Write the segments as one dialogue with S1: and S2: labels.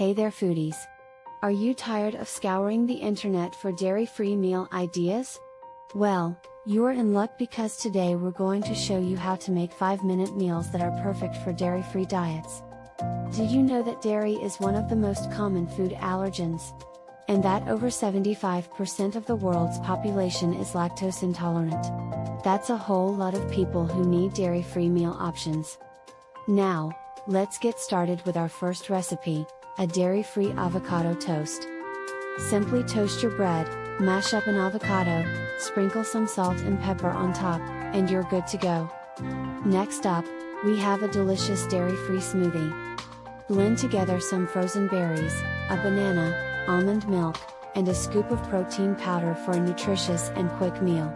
S1: Hey there foodies! Are you tired of scouring the internet for dairy-free meal ideas? Well, you're in luck because today we're going to show you how to make 5-minute meals that are perfect for dairy-free diets. Did you know that dairy is one of the most common food allergens? And that over 75% of the world's population is lactose intolerant. That's a whole lot of people who need dairy-free meal options. Now, let's get started with our first recipe, a dairy-free avocado toast. Simply toast your bread, mash up an avocado, sprinkle some salt and pepper on top, and you're good to go. Next up, we have a delicious dairy-free smoothie. Blend together some frozen berries, a banana, almond milk, and a scoop of protein powder for a nutritious and quick meal.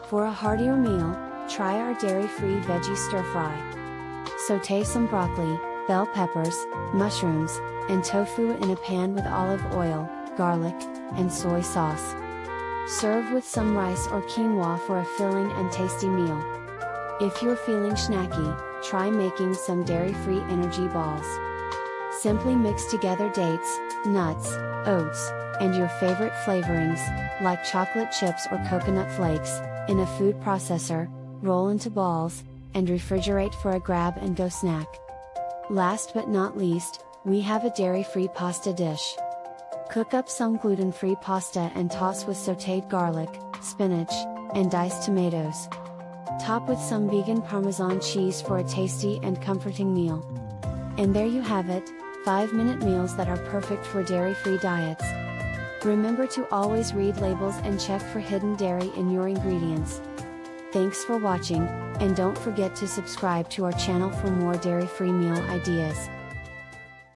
S1: For a heartier meal, try our dairy-free veggie stir-fry. Sauté some broccoli, bell peppers, mushrooms, and tofu in a pan with olive oil, garlic, and soy sauce. Serve with some rice or quinoa for a filling and tasty meal. If you're feeling snacky, try making some dairy-free energy balls. Simply mix together dates, nuts, oats, and your favorite flavorings, like chocolate chips or coconut flakes, in a food processor, roll into balls, and refrigerate for a grab-and-go snack. Last but not least, we have a dairy-free pasta dish. Cook up some gluten-free pasta and toss with sautéed garlic, spinach, and diced tomatoes. Top with some vegan Parmesan cheese for a tasty and comforting meal. And there you have it, 5-minute meals that are perfect for dairy-free diets. Remember to always read labels and check for hidden dairy in your ingredients. Thanks for watching, and don't forget to subscribe to our channel for more dairy-free meal ideas.